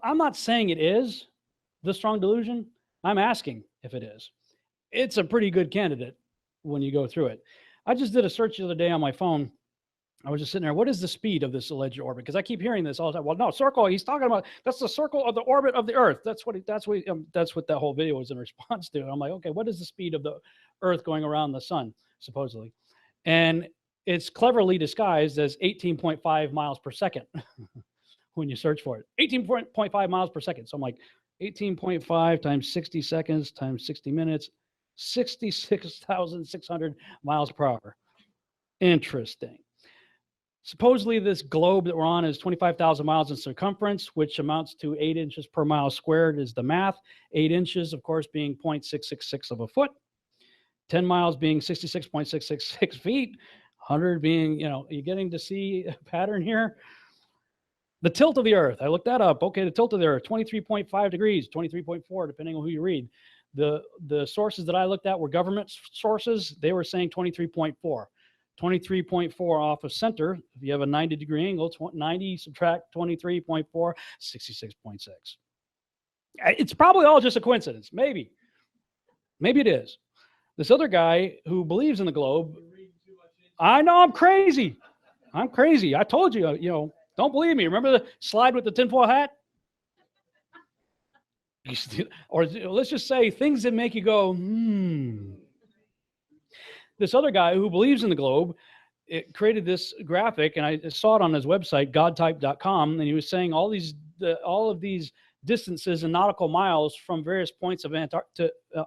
I'm not saying it is the strong delusion. I'm asking if it is. It's a pretty good candidate when you go through it. I just did a search the other day on my phone. I was just sitting there. What is the speed of this alleged orbit? Because I keep hearing this all the time. Well, no, circle. He's talking about that's the circle of the orbit of the Earth. That's what that whole video was in response to. And I'm like, okay, what is the speed of the Earth going around the sun, supposedly? And it's cleverly disguised as 18.5 miles per second when you search for it. 18.5 miles per second. So I'm like, 18.5 times 60 seconds times 60 minutes, 66,600 miles per hour. Interesting. Supposedly, this globe that we're on is 25,000 miles in circumference, which amounts to 8 inches per mile squared is the math. 8 inches, of course, being 0.666 of a foot. 10 miles being 66.666 feet. 100 being, you're getting to see a pattern here. The tilt of the Earth, I looked that up. Okay, the tilt of the Earth, 23.5 degrees, 23.4, depending on who you read. The sources that I looked at were government sources. They were saying 23.4. 23.4 off of center. If you have a 90-degree angle, 90 subtract 23.4, 66.6. It's probably all just a coincidence. Maybe it is. This other guy who believes in the globe, I know I'm crazy. I told you, don't believe me. Remember the slide with the tinfoil hat? Or let's just say things that make you go, This other guy who believes in the globe, it created this graphic, and I saw it on his website, godtype.com, and he was saying all of these distances in nautical miles from various points of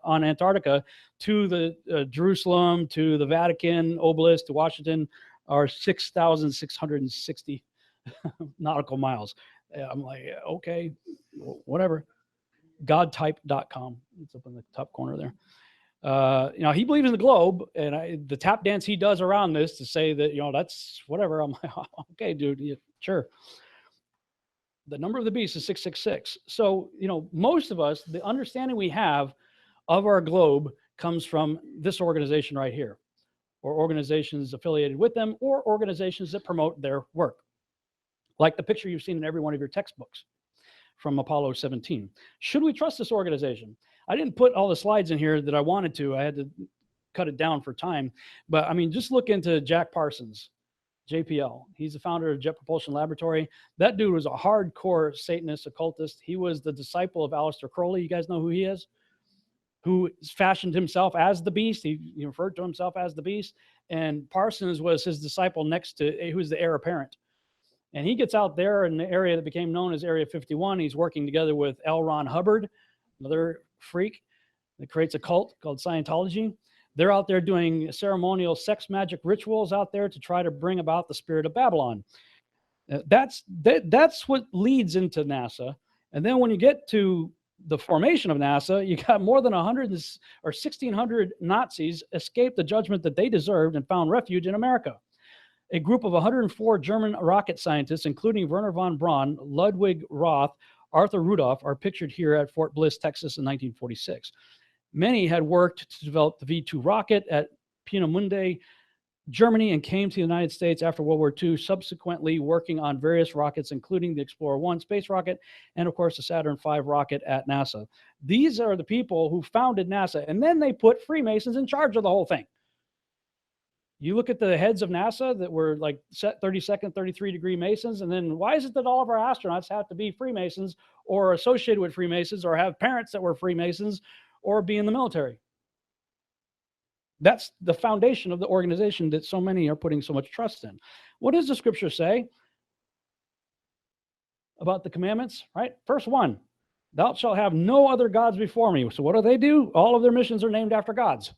on Antarctica to the Jerusalem, to the Vatican, obelisk, to Washington, are 6,660 nautical miles. I'm like, okay, whatever. Godtype.com. It's up in the top corner there. He believes in the globe, and the tap dance he does around this to say that, that's whatever. I'm like, okay, dude, yeah, sure. The number of the beast is 666. So, most of us, the understanding we have of our globe comes from this organization right here, or organizations affiliated with them, or organizations that promote their work. Like the picture you've seen in every one of your textbooks from Apollo 17. Should we trust this organization? I didn't put all the slides in here that I wanted to. I had to cut it down for time. But just look into Jack Parsons, JPL. He's the founder of Jet Propulsion Laboratory. That dude was a hardcore Satanist occultist. He was the disciple of Aleister Crowley. You guys know who he is? Who fashioned himself as the beast. He referred to himself as the beast. And Parsons was his disciple who's the heir apparent. And he gets out there in the area that became known as Area 51. He's working together with L. Ron Hubbard, another freak that creates a cult called Scientology. They're out there doing ceremonial sex magic rituals out there to try to bring about the spirit of Babylon. That's what leads into NASA. And then when you get to the formation of NASA, you got more than 100 or 1,600 Nazis escaped the judgment that they deserved and found refuge in America. A group of 104 German rocket scientists, including Werner von Braun, Ludwig Roth, Arthur Rudolph, are pictured here at Fort Bliss, Texas in 1946. Many had worked to develop the V-2 rocket at Peenemünde, Germany, and came to the United States after World War II, subsequently working on various rockets, including the Explorer 1 space rocket and, of course, the Saturn V rocket at NASA. These are the people who founded NASA, and then they put Freemasons in charge of the whole thing. You look at the heads of NASA that were like 32nd, 33-degree Masons, and then why is it that all of our astronauts have to be Freemasons or associated with Freemasons or have parents that were Freemasons or be in the military? That's the foundation of the organization that so many are putting so much trust in. What does the scripture say about the commandments, right? Verse 1, thou shalt have no other gods before me. So what do? All of their missions are named after gods.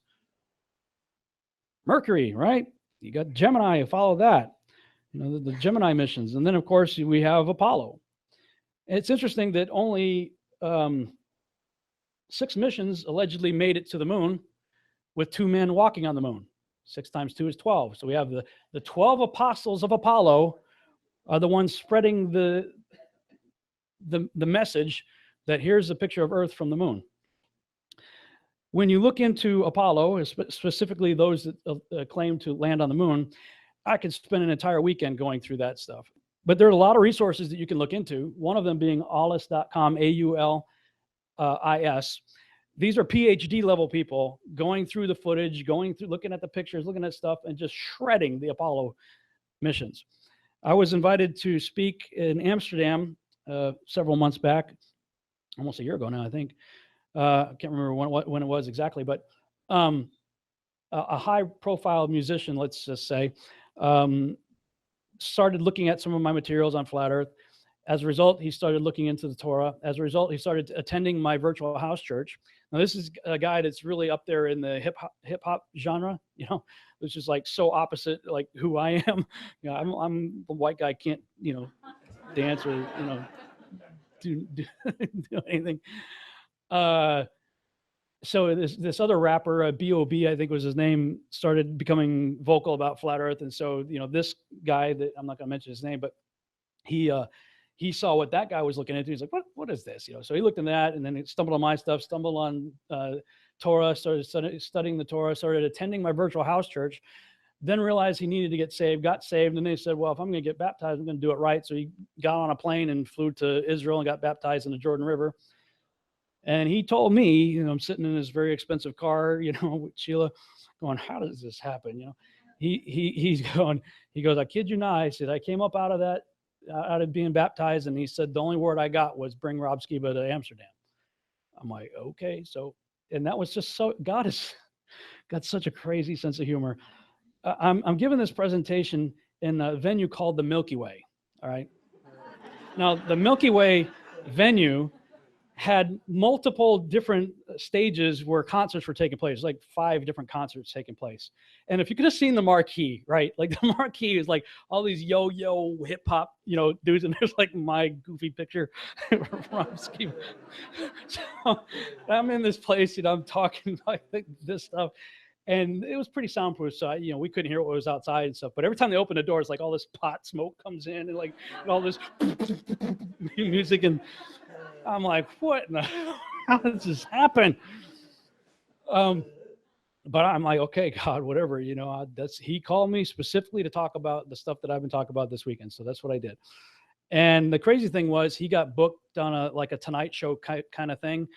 Mercury, right? You got Gemini, follow that. The Gemini missions. And then, of course, we have Apollo. It's interesting that only 6 missions allegedly made it to the moon with 2 men walking on the moon. 6 times 2 is 12. So we have the 12 apostles of Apollo are the ones spreading the message that here's a picture of Earth from the moon. When you look into Apollo, specifically those that claim to land on the moon, I could spend an entire weekend going through that stuff. But there are a lot of resources that you can look into. One of them being aulis.com, AULIS. These are PhD level people going through the footage, looking at the pictures, looking at stuff, and just shredding the Apollo missions. I was invited to speak in Amsterdam several months back, almost a year ago now, I think. I can't remember when it was exactly, but a high-profile musician, let's just say, started looking at some of my materials on Flat Earth. As a result, he started looking into the Torah. As a result, he started attending my virtual house church. Now, this is a guy that's really up there in the hip hop genre, which is like so opposite, like who I am. I'm the white guy, can't, dance or, do anything. So this other rapper, B.O.B., I think was his name, started becoming vocal about Flat Earth. And so, this guy that I'm not going to mention his name, but he saw what that guy was looking into. He's like, what is this? So he looked in that, and then he stumbled on my stuff, stumbled on Torah, started studying the Torah, started attending my virtual house church, then realized he needed to get saved, got saved. And they said, well, if I'm going to get baptized, I'm going to do it right. So he got on a plane and flew to Israel and got baptized in the Jordan River. And he told me, I'm sitting in this very expensive car, with Sheila, going, how does this happen? He goes, I kid you not. He said, I came up out of being baptized. And he said, the only word I got was bring Rob Skiba to Amsterdam. I'm like, okay. So, and that was just so, God has got such a crazy sense of humor. I'm giving this presentation in a venue called the Milky Way. All right. Now, the Milky Way venue had multiple different stages where concerts were taking place, like 5 different concerts taking place. And if you could have seen the marquee, right? Like the marquee is like all these yo-yo hip hop, dudes. And there's like my goofy picture from Skiba. So I'm in this place, I'm talking like this stuff. And it was pretty soundproof, so we couldn't hear what was outside and stuff. But every time they opened the doors, like all this pot smoke comes in, and like all this music, and I'm like, what? How does this happen? But I'm like, okay, God, whatever. He called me specifically to talk about the stuff that I've been talking about this weekend, so that's what I did. And the crazy thing was, he got booked on a Tonight Show kind of thing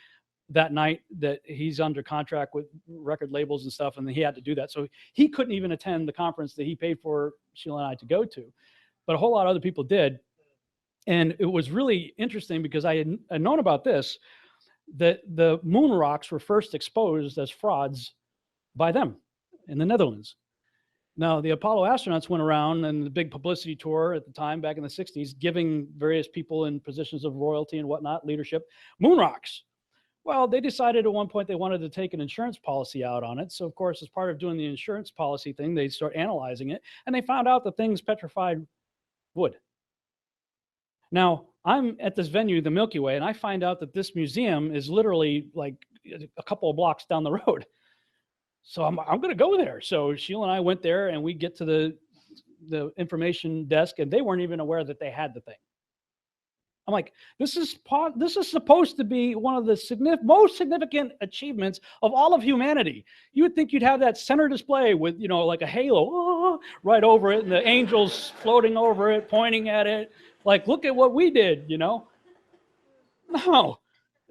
that night, that he's under contract with record labels and stuff, and he had to do that. So he couldn't even attend the conference that he paid for Sheila and I to go to, but a whole lot of other people did. And it was really interesting because I had known about this, that the moon rocks were first exposed as frauds by them in the Netherlands. Now, the Apollo astronauts went around and the big publicity tour at the time, back in the 60s, giving various people in positions of royalty and whatnot, leadership, moon rocks. Well, they decided at one point they wanted to take an insurance policy out on it. So, of course, as part of doing the insurance policy thing, they start analyzing it, and they found out the thing's petrified wood. Now, I'm at this venue, the Milky Way, and I find out that this museum is literally like a couple of blocks down the road. So I'm going to go there. So Sheila and I went there, and we get to the information desk, and they weren't even aware that they had the thing. I'm like, this is supposed to be one of the most significant achievements of all of humanity. You would think you'd have that center display with, like a halo right over it, and the angels floating over it, pointing at it. Like, look at what we did, No,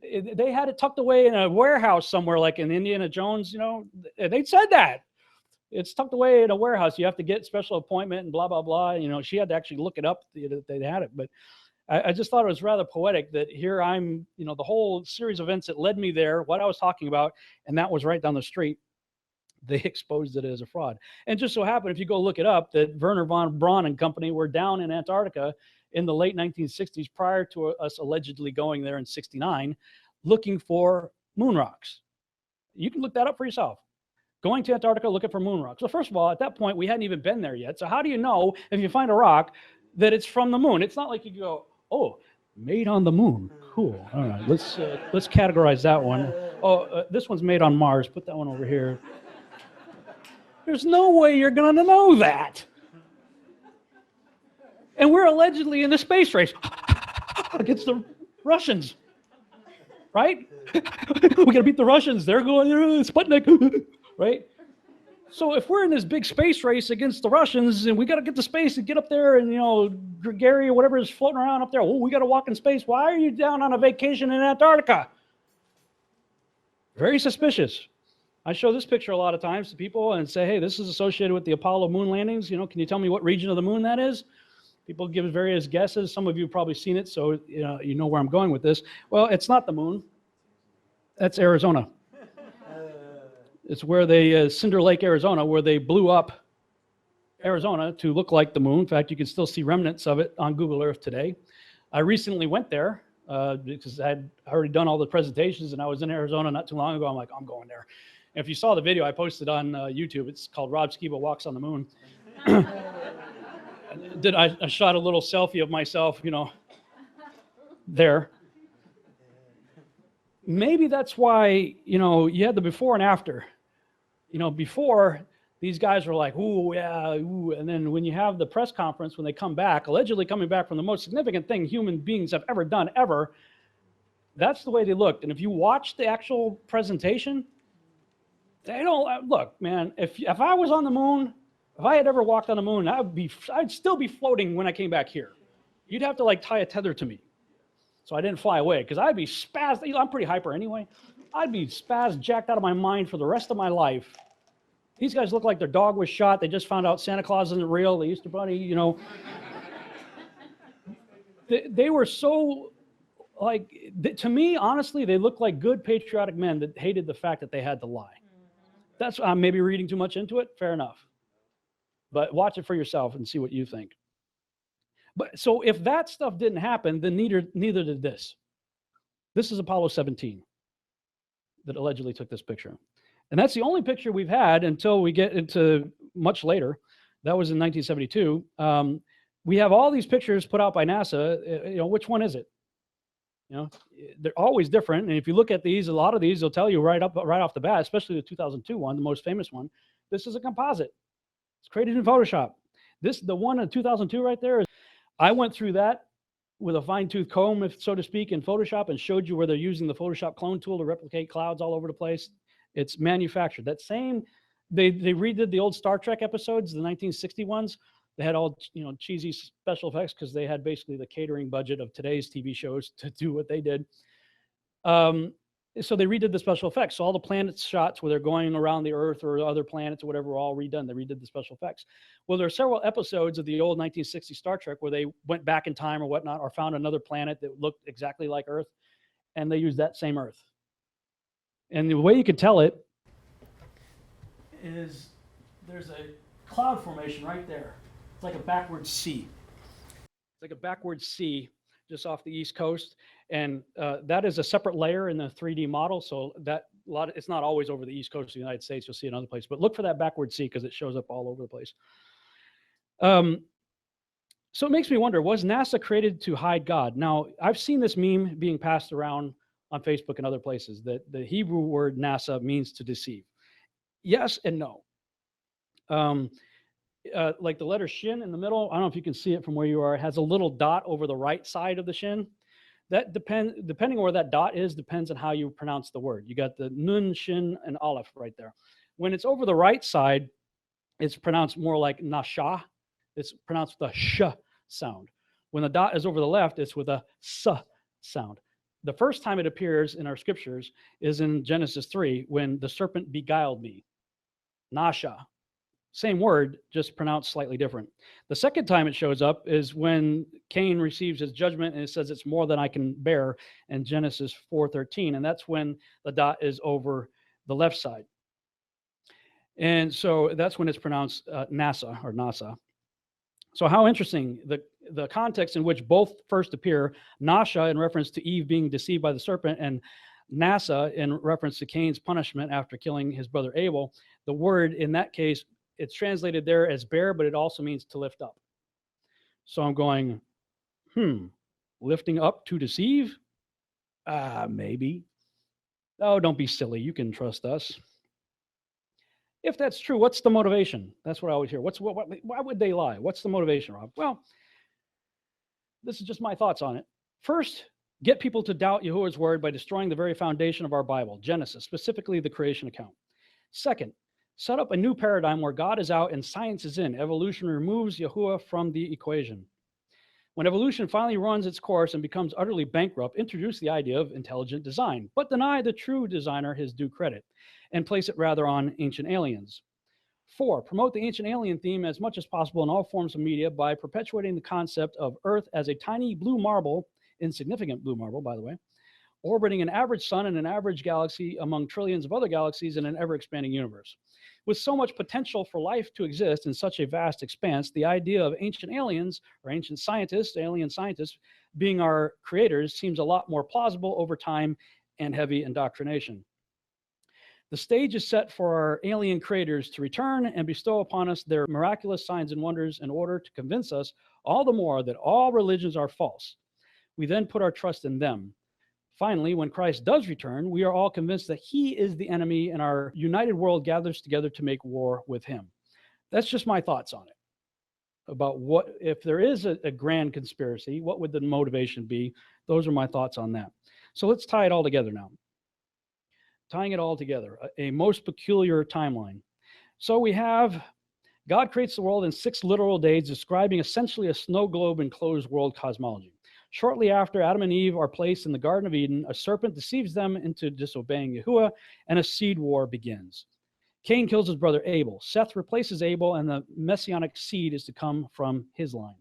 they had it tucked away in a warehouse somewhere, like in Indiana Jones, They said that. It's tucked away in a warehouse. You have to get special appointment and blah, blah, blah. She had to actually look it up. They had it. But I just thought it was rather poetic that here I'm, the whole series of events that led me there, what I was talking about, and that was right down the street. They exposed it as a fraud. And just so happened, if you go look it up, that Wernher von Braun and company were down in Antarctica in the late 1960s, prior to us allegedly going there in 69, looking for moon rocks. You can look that up for yourself. Going to Antarctica, looking for moon rocks. So first of all, at that point, we hadn't even been there yet. So how do you know, if you find a rock, that it's from the moon? It's not like you go, oh, made on the moon. Cool. All right, let's categorize that one. Oh, this one's made on Mars. Put that one over here. There's no way you're going to know that. And we're allegedly in the space race against the Russians, right? We got to beat the Russians. They're going, Sputnik, right? So if we're in this big space race against the Russians and we got to get to space and get up there and, Gary or whatever is floating around up there, we got to walk in space. Why are you down on a vacation in Antarctica? Very suspicious. I show this picture a lot of times to people and say, hey, this is associated with the Apollo moon landings. Can you tell me what region of the moon that is? People give various guesses. Some of you have probably seen it, so you know where I'm going with this. Well, it's not the moon. That's Arizona. It's where they, Cinder Lake, Arizona, where they blew up Arizona to look like the moon. In fact, you can still see remnants of it on Google Earth today. I recently went there because I had already done all the presentations, and I was in Arizona not too long ago. I'm like, I'm going there. And if you saw the video I posted on YouTube, it's called Rob Skiba Walks on the Moon. I shot a little selfie of myself, there. Maybe that's why, you had the before and after. Before, these guys were like, ooh, yeah, ooh. And then when you have the press conference, when they come back, allegedly coming back from the most significant thing human beings have ever done, ever, that's the way they looked. And if you watch the actual presentation, they don't, look, man, if I was on the moon, if I had ever walked on the moon, I'd still be floating when I came back here. You'd have to tie a tether to me. So I didn't fly away because I'd be spazzed. I'm pretty hyper anyway. I'd be spazzed, jacked out of my mind for the rest of my life. These guys look like their dog was shot. They just found out Santa Claus isn't real. The Easter Bunny, They were so, to me, honestly, they looked like good patriotic men that hated the fact that they had to lie. That's, I'm maybe reading too much into it. Fair enough. But watch it for yourself and see what you think. But so if that stuff didn't happen, then neither did this. This is Apollo 17 that allegedly took this picture. And that's the only picture we've had until we get into much later. That was in 1972. We have all these pictures put out by NASA. Which one is it? They're always different. And if you look at these, a lot of these, they'll tell you right off the bat, especially the 2002 one, the most famous one. This is a composite. It's created in Photoshop. The one in 2002 right there, I went through that with a fine-tooth comb, so to speak, in Photoshop and showed you where they're using the Photoshop clone tool to replicate clouds all over the place. It's manufactured. That same, they redid the old Star Trek episodes, the 1960 ones. They had all cheesy special effects because they had basically the catering budget of today's TV shows to do what they did. So they redid the special effects. So all the planet shots where they're going around the Earth or other planets or whatever were all redone. They redid the special effects. Well, there are several episodes of the old 1960 Star Trek where they went back in time or whatnot, or found another planet that looked exactly like Earth, and they used that same Earth. And the way you could tell it is there's a cloud formation right there. It's like a backwards C. It's like a backwards C just off the East Coast. And that is a separate layer in the 3D model. So it's not always over the East Coast of the United States. You'll see it in other places. But look for that backward C because it shows up all over the place. So it makes me wonder, was NASA created to hide God? Now, I've seen this meme being passed around on Facebook and other places that the Hebrew word NASA means to deceive. Yes and no. Like the letter shin in the middle, I don't know if you can see it from where you are, it has a little dot over the right side of the shin. That depending on where that dot is, depends on how you pronounce the word. You got the nun, shin, and aleph right there. When it's over the right side, it's pronounced more like nasha. It's pronounced with a sh sound. When the dot is over the left, it's with a s sound. The first time it appears in our scriptures is in Genesis 3, when the serpent beguiled me. Nasha. Same word, just pronounced slightly different. The second time it shows up is when Cain receives his judgment, and it says it's more than I can bear in Genesis 4:13, and that's when the dot is over the left side. And so that's when it's pronounced NASA or NASA. So how interesting, the context in which both first appear, Nasha in reference to Eve being deceived by the serpent, and NASA in reference to Cain's punishment after killing his brother Abel. The word in that case, it's translated there as bear, but it also means to lift up. So I'm going, lifting up to deceive? Maybe. Oh, don't be silly. You can trust us. If that's true, what's the motivation? That's what I always hear. Why would they lie? What's the motivation, Rob? Well, this is just my thoughts on it. First, get people to doubt Yahuwah's word by destroying the very foundation of our Bible, Genesis, specifically the creation account. Second, Set up a new paradigm where God is out and science is in. Evolution removes Yahuwah from the equation. When evolution finally runs its course and becomes utterly bankrupt, introduce the idea of intelligent design, but deny the true designer his due credit and place it rather on ancient aliens. 4, promote the ancient alien theme as much as possible in all forms of media by perpetuating the concept of Earth as a tiny blue marble, insignificant blue marble, by the way, orbiting an average sun in an average galaxy among trillions of other galaxies in an ever-expanding universe. With so much potential for life to exist in such a vast expanse, the idea of ancient aliens or ancient scientists, alien scientists, being our creators seems a lot more plausible over time and heavy indoctrination. The stage is set for our alien creators to return and bestow upon us their miraculous signs and wonders in order to convince us all the more that all religions are false. We then put our trust in them. Finally, when Christ does return, we are all convinced that he is the enemy and our united world gathers together to make war with him. That's just my thoughts on it. About what, if there is a grand conspiracy, what would the motivation be? Those are my thoughts on that. So let's tie it all together now. Tying it all together, a most peculiar timeline. So we have God creates the world in 6 literal days, describing essentially a snow globe enclosed world cosmology. Shortly after Adam and Eve are placed in the Garden of Eden, a serpent deceives them into disobeying Yahuwah, and a seed war begins. Cain kills his brother Abel. Seth replaces Abel, and the messianic seed is to come from his line.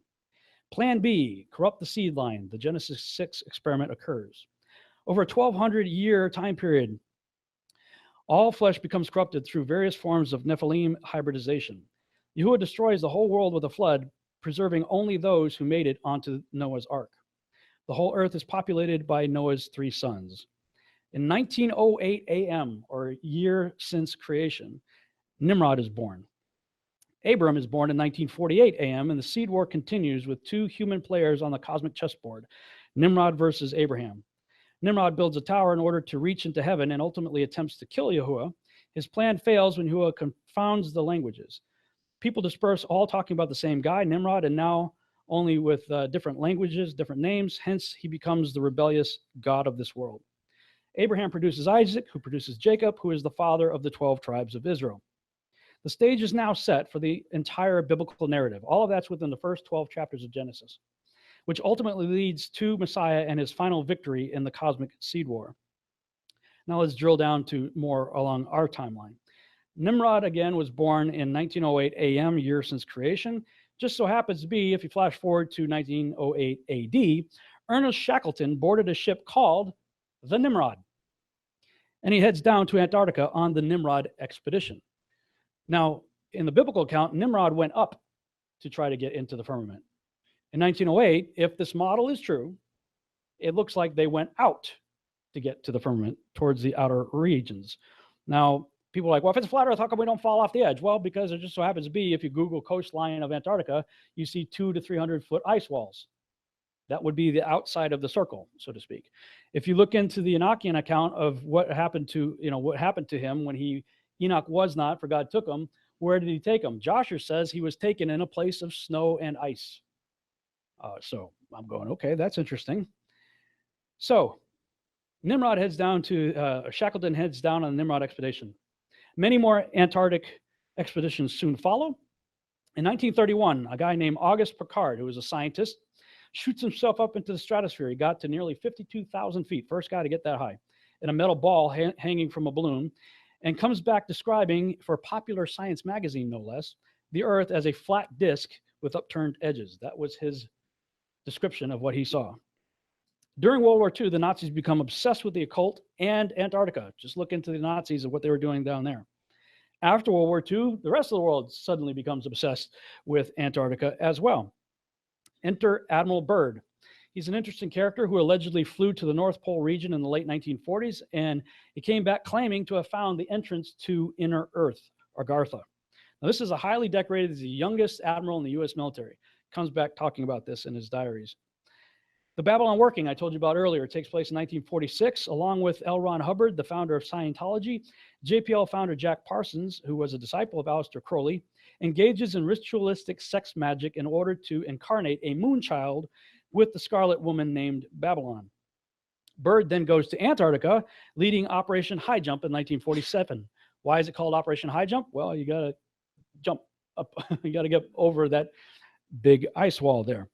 Plan B, corrupt the seed line. The Genesis 6 experiment occurs. Over a 1,200-year time period, all flesh becomes corrupted through various forms of Nephilim hybridization. Yahuwah destroys the whole world with a flood, preserving only those who made it onto Noah's ark. The whole earth is populated by Noah's 3 sons. In 1908 AM, or a year since creation, Nimrod is born. Abram is born in 1948 AM, and the seed war continues with 2 human players on the cosmic chessboard, Nimrod versus Abraham. Nimrod builds a tower in order to reach into heaven and ultimately attempts to kill Yahuwah. His plan fails when Yahuwah confounds the languages. People disperse, all talking about the same guy, Nimrod, and now only with different languages, different names. Hence, he becomes the rebellious god of this world. Abraham produces Isaac, who produces Jacob, who is the father of the 12 tribes of Israel. The stage is now set for the entire biblical narrative. All of that's within the first 12 chapters of Genesis, which ultimately leads to Messiah and his final victory in the cosmic seed war. Now let's drill down to more along our timeline. Nimrod, again, was born in 1908 AM, year since creation. Just so happens to be, if you flash forward to 1908 AD, Ernest Shackleton boarded a ship called the Nimrod, and he heads down to Antarctica on the Nimrod expedition. Now, in the biblical account, Nimrod went up to try to get into the firmament. In 1908, if this model is true, it looks like they went out to get to the firmament towards the outer regions. Now, people are like, well, if it's flat Earth, how come we don't fall off the edge? Well, because it just so happens to be, if you Google coastline of Antarctica, you see 200 to 300 foot ice walls. That would be the outside of the circle, so to speak. If you look into the Enochian account of what happened to him when Enoch was not, for God took him, where did he take him? Joshua says he was taken in a place of snow and ice. So I'm going, okay, that's interesting. So Nimrod heads down to, Shackleton heads down on the Nimrod expedition. Many more Antarctic expeditions soon follow. In 1931, a guy named Auguste Piccard, who was a scientist, shoots himself up into the stratosphere. He got to nearly 52,000 feet, first guy to get that high, in a metal ball hanging from a balloon, and comes back describing, for Popular Science magazine no less, the Earth as a flat disk with upturned edges. That was his description of what he saw. During World War II, the Nazis become obsessed with the occult and Antarctica. Just look into the Nazis and what they were doing down there. After World War II, the rest of the world suddenly becomes obsessed with Antarctica as well. Enter Admiral Byrd. He's an interesting character who allegedly flew to the North Pole region in the late 1940s, and he came back claiming to have found the entrance to Inner Earth, Agartha. Now, this is a highly decorated, he's the youngest admiral in the U.S. military. Comes back talking about this in his diaries. The Babylon Working I told you about earlier takes place in 1946, along with L. Ron Hubbard, the founder of Scientology. JPL founder Jack Parsons, who was a disciple of Aleister Crowley, engages in ritualistic sex magic in order to incarnate a moon child with the Scarlet Woman named Babylon. Byrd then goes to Antarctica, leading Operation High Jump in 1947. Why is it called Operation High Jump? Well, you got to jump up. You got to get over that big ice wall there.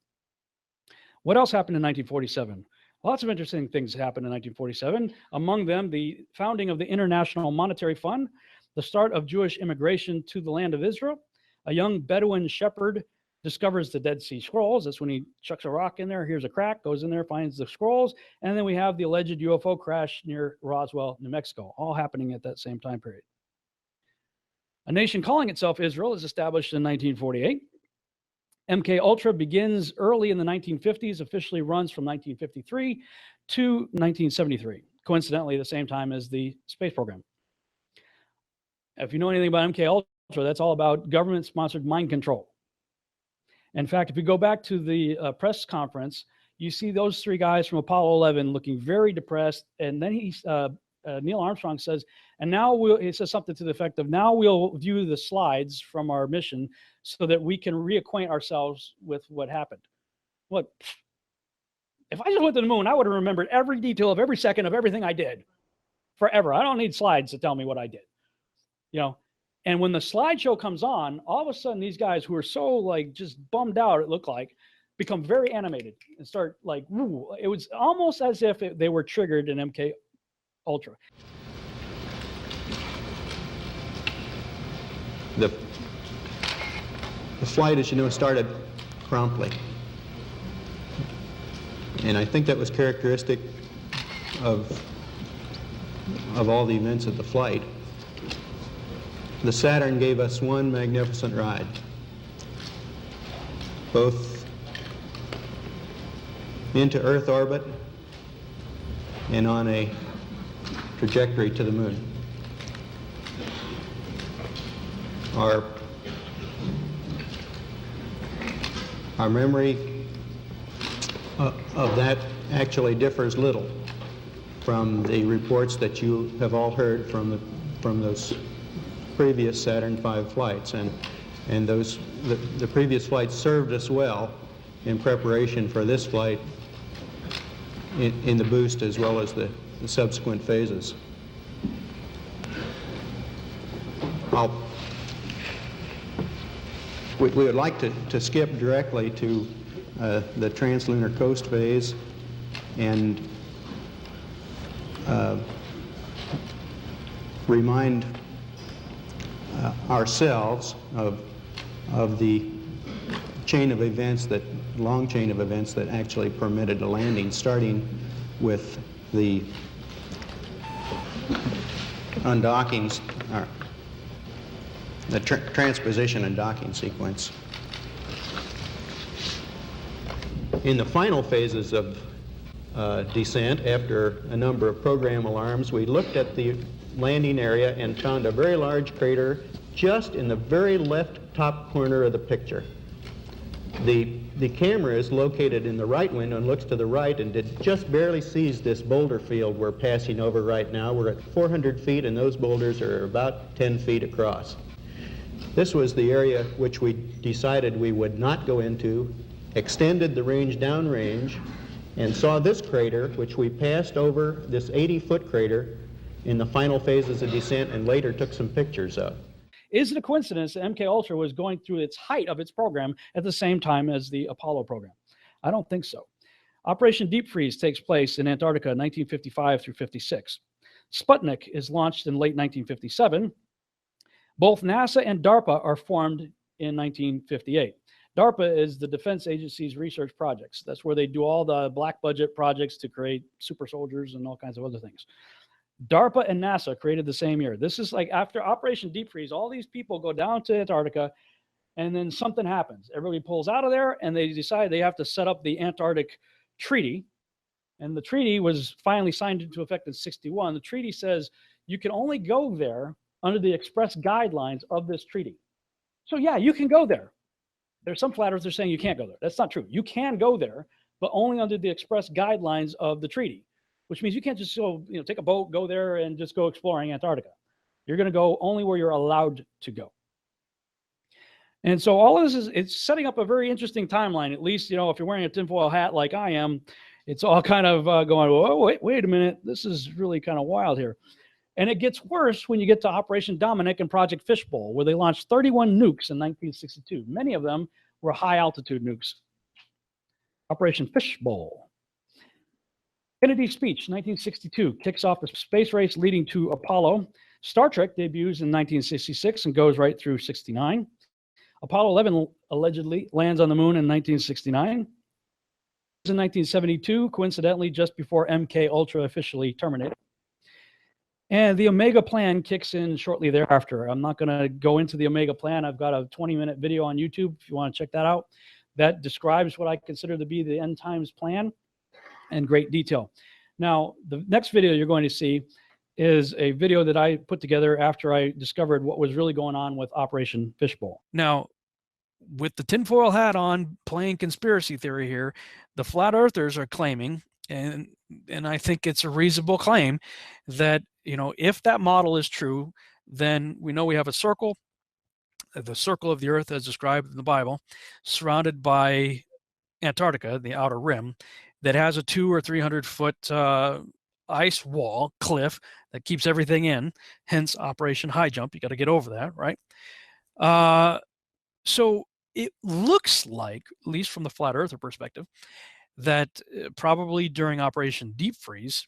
What else happened in 1947? Lots of interesting things happened in 1947. Among them, the founding of the International Monetary Fund, the start of Jewish immigration to the land of Israel. A young Bedouin shepherd discovers the Dead Sea Scrolls. That's when he chucks a rock in there, here's a crack, goes in there, finds the scrolls. And then we have the alleged UFO crash near Roswell, New Mexico, all happening at that same time period. A nation calling itself Israel is established in 1948. MK Ultra begins early in the 1950s, officially runs from 1953 to 1973, coincidentally the same time as the space program. If you know anything about MK Ultra, that's all about government-sponsored mind control. In fact, if you go back to the press conference, you see those three guys from Apollo 11 looking very depressed, and then Neil Armstrong says, and now he says something to the effect of, now we'll view the slides from our mission so that we can reacquaint ourselves with what happened. What? If I just went to the moon, I would have remembered every detail of every second of everything I did forever. I don't need slides to tell me what I did, you know? And when the slideshow comes on, all of a sudden these guys who are so like just bummed out, it looked like, become very animated and start like, woo. It was almost as if they were triggered in MK Ultra. The flight, as you know, started promptly. And I think that was characteristic of all the events of the flight. The Saturn gave us one magnificent ride, both into Earth orbit and on a trajectory to the moon. Our memory of that actually differs little from the reports that you have all heard from those previous Saturn V flights, and the previous flights served us well in preparation for this flight in the boost as well as the subsequent phases. We would like to skip directly to the translunar coast phase and remind ourselves of the chain of events, that long chain of events that actually permitted a landing, starting with the undockings, the transposition and docking sequence. In the final phases of descent, after a number of program alarms, we looked at the landing area and found a very large crater just in the very left top corner of the picture. The camera is located in the right window and looks to the right, and it just barely sees this boulder field we're passing over right now. We're at 400 feet and those boulders are about 10 feet across. This was the area which we decided we would not go into, extended the range downrange, and saw this crater, which we passed over, this 80-foot crater, in the final phases of descent and later took some pictures of. Is it a coincidence that MK Ultra was going through its height of its program at the same time as the Apollo program? I don't think so. Operation Deep Freeze takes place in Antarctica 1955 through 56. Sputnik is launched in late 1957. Both NASA and DARPA are formed in 1958. DARPA is the Defense Agency's research projects. That's where they do all the black budget projects to create super soldiers and all kinds of other things. DARPA and NASA created the same year. This is like after Operation Deep Freeze, all these people go down to Antarctica and then something happens. Everybody pulls out of there and they decide they have to set up the Antarctic Treaty. And the treaty was finally signed into effect in '61. The treaty says you can only go there under the express guidelines of this treaty. So yeah, you can go there. There's some flat earthers that are saying you can't go there. That's not true. You can go there, but only under the express guidelines of the treaty, which means you can't just go, take a boat, go there and just go exploring Antarctica. You're going to go only where you're allowed to go. And so all of this it's setting up a very interesting timeline. At least, if you're wearing a tinfoil hat like I am, it's all kind of going, whoa, wait a minute. This is really kind of wild here. And it gets worse when you get to Operation Dominic and Project Fishbowl, where they launched 31 nukes in 1962. Many of them were high-altitude nukes. Operation Fishbowl. Kennedy's speech, 1962, kicks off the space race leading to Apollo. Star Trek debuts in 1966 and goes right through 69. Apollo 11 allegedly lands on the moon in 1969. In 1972, coincidentally, just before MK Ultra officially terminated. And the Omega Plan kicks in shortly thereafter. I'm not going to go into the Omega Plan. I've got a 20-minute video on YouTube if you want to check that out. That describes what I consider to be the end times plan in great detail. Now, the next video you're going to see is a video that I put together after I discovered what was really going on with Operation Fishbowl. Now, with the tinfoil hat on, playing conspiracy theory here, the flat earthers are claiming, and I think it's a reasonable claim, that, you know, if that model is true, then we know we have a circle, the circle of the earth as described in the Bible, surrounded by Antarctica, the outer rim, that has a 200 or 300 foot ice wall, cliff, that keeps everything in, hence Operation High Jump. You got to get over that, right? So it looks like, at least from the flat earther perspective, that probably during Operation Deep Freeze,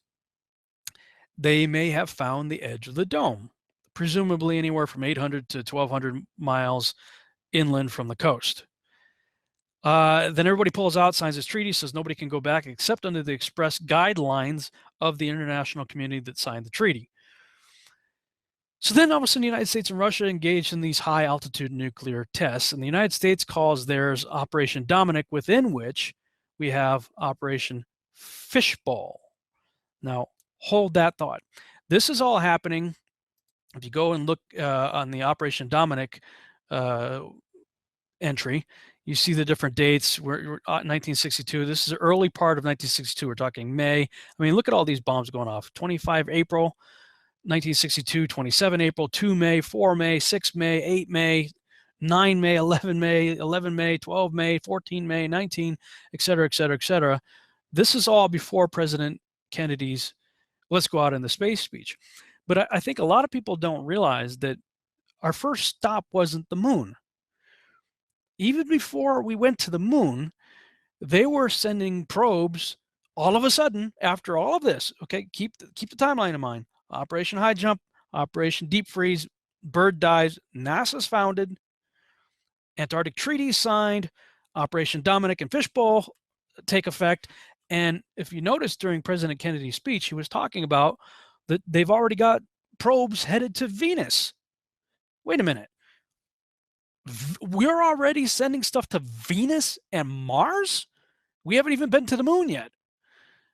they may have found the edge of the dome, presumably anywhere from 800 to 1,200 miles inland from the coast. Then everybody pulls out, signs this treaty, says nobody can go back except under the express guidelines of the international community that signed the treaty. So then all of a sudden the United States and Russia engaged in these high altitude nuclear tests, and the United States calls theirs Operation Dominic, within which we have Operation Fishbowl. Now, hold that thought. This is all happening. If you go and look on the Operation Dominic entry, you see the different dates. We're 1962. This is the early part of 1962. We're talking May. I mean, look at all these bombs going off. 25 April, 1962, 27 April, 2 May, 4 May, 6 May, 8 May, 9 May, 11 May, 11 May, 12 May, 14 May, 19, et cetera, et cetera, et cetera. This is all before President Kennedy's "let's go out in the space" speech. But I think a lot of people don't realize that our first stop wasn't the moon. Even before we went to the moon, they were sending probes all of a sudden after all of this. Okay, keep the timeline in mind. Operation High Jump, Operation Deep Freeze, Bird dies, NASA's founded, Antarctic Treaty signed, Operation Dominic and Fishbowl take effect. And if you notice during President Kennedy's speech, he was talking about that they've already got probes headed to Venus. Wait a minute. We're already sending stuff to Venus and Mars? We haven't even been to the moon yet.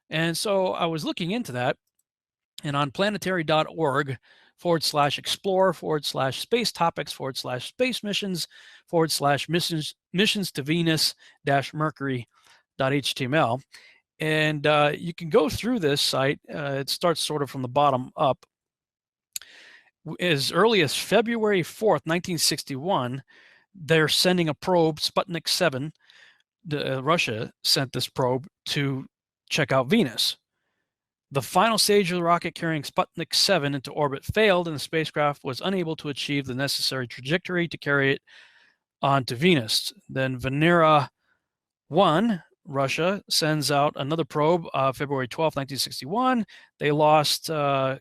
And so I was looking into that, and on planetary.org/explore/space topics/space missions to Venus-Mercury.html. And you can go through this site. It starts sort of from the bottom up. As early as February 4th, 1961, they're sending a probe, Sputnik 7. Russia sent this probe to check out Venus. The final stage of the rocket carrying Sputnik 7 into orbit failed, and the spacecraft was unable to achieve the necessary trajectory to carry it onto Venus. Then Venera 1, Russia, sends out another probe February 12, 1961. They lost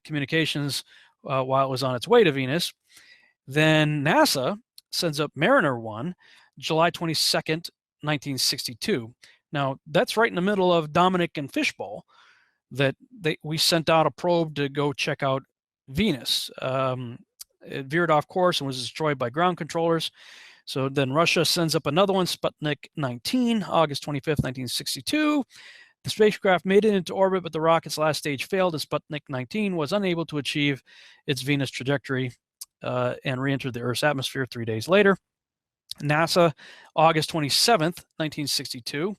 communications while it was on its way to Venus. Then NASA sends up Mariner 1, July 22nd, 1962. Now, that's right in the middle of Dominic and Fishbowl, that we sent out a probe to go check out Venus. It veered off course and was destroyed by ground controllers. So then Russia sends up another one, Sputnik 19, August 25th, 1962. The spacecraft made it into orbit, but the rocket's last stage failed, and Sputnik 19 was unable to achieve its Venus trajectory and re-entered the Earth's atmosphere 3 days later. NASA, August 27th, 1962,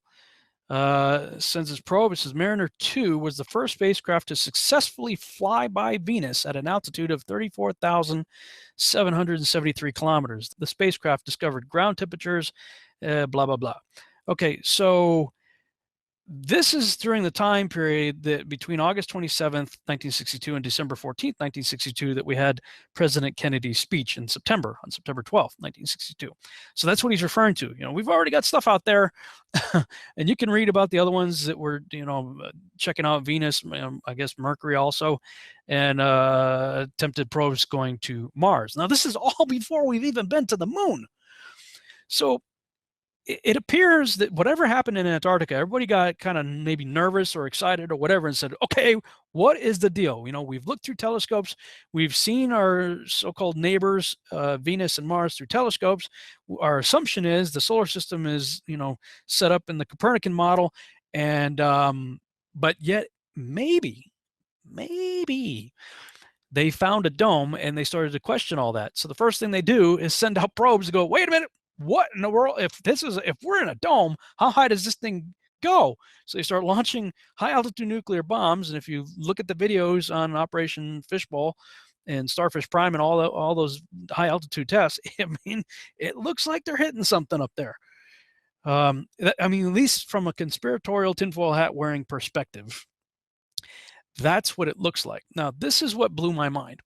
sends its probe. It says Mariner 2 was the first spacecraft to successfully fly by Venus at an altitude of 34,773 kilometers. The spacecraft discovered ground temperatures, blah, blah, blah. Okay, so this is during the time period that between August 27th, 1962 and December 14th, 1962, that we had President Kennedy's speech on September 12th, 1962. So that's what he's referring to. We've already got stuff out there and you can read about the other ones that were, checking out Venus, I guess Mercury also, and attempted probes going to Mars. Now, this is all before we've even been to the moon. So it appears that whatever happened in Antarctica, everybody got kind of maybe nervous or excited or whatever and said, okay, what is the deal? We've looked through telescopes. We've seen our so-called neighbors, Venus and Mars, through telescopes. Our assumption is the solar system is, set up in the Copernican model. And, but yet maybe they found a dome and they started to question all that. So the first thing they do is send out probes to go, wait a minute, what in the world? If we're in a dome, how high does this thing go? So they start launching high altitude nuclear bombs. And if you look at the videos on Operation Fishbowl and Starfish Prime and all those high altitude tests, it looks like they're hitting something up there. At least from a conspiratorial tinfoil hat wearing perspective, that's what it looks like. Now, this is what blew my mind.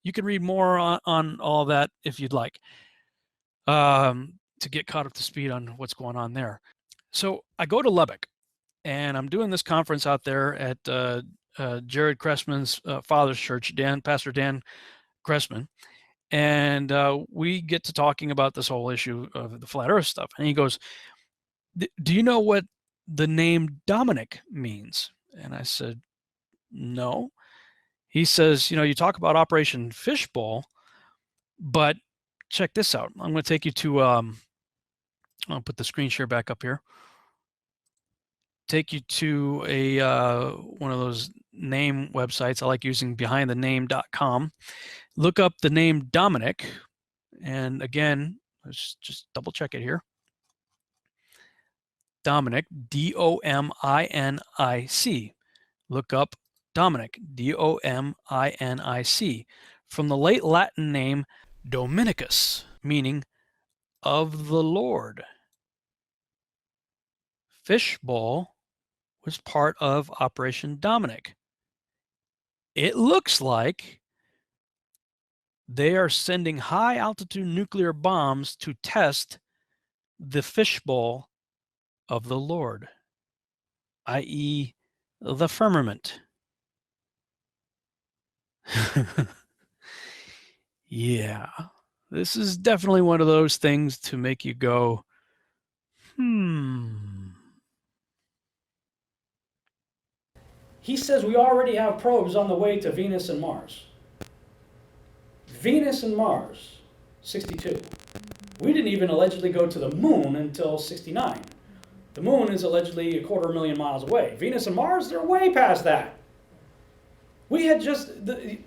You can read more on all that if you'd like. To get caught up to speed on what's going on there. So I go to Lubbock and I'm doing this conference out there at Jared Cressman's father's church, Pastor Dan Cressman. And we get to talking about this whole issue of the flat earth stuff. And he goes, do you know what the name Dominic means? And I said, no. He says, you talk about Operation Fishbowl, but check this out. I'm going to take you to, I'll put the screen share back up here. Take you to one of those name websites. I like using behindthename.com. Look up the name Dominic. And again, let's just double check it here. Dominic, D-O-M-I-N-I-C. Look up Dominic, D-O-M-I-N-I-C. From the late Latin name Dominicus, meaning of the Lord. Fishbowl was part of Operation Dominic. It looks like they are sending high altitude nuclear bombs to test the fishbowl of the Lord, i.e. the firmament. Yeah, this is definitely one of those things to make you go, He says we already have probes on the way to Venus and Mars. Venus and Mars, 62. We didn't even allegedly go to the moon until 69. The moon is allegedly 250,000 miles away. Venus and Mars, they're way past that. We had just,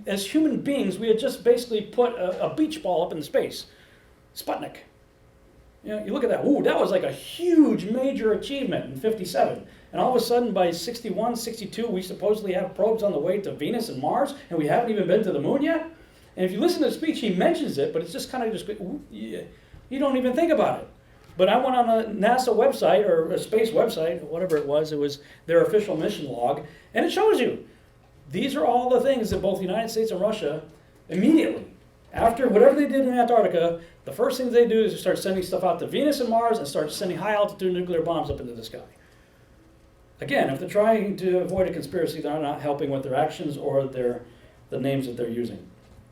as human beings, we had just basically put a beach ball up in space. Sputnik. You look at that. Ooh, that was like a huge major achievement in 57. And all of a sudden, by 61, 62, we supposedly have probes on the way to Venus and Mars, and we haven't even been to the moon yet? And if you listen to the speech, he mentions it, but it's just kind of you don't even think about it. But I went on a NASA website, or a space website, whatever it was their official mission log, and it shows you. These are all the things that both the United States and Russia, immediately, after whatever they did in Antarctica, the first thing they do is start sending stuff out to Venus and Mars and start sending high-altitude nuclear bombs up into the sky. Again, if they're trying to avoid a conspiracy, they're not helping with their actions or the names that they're using.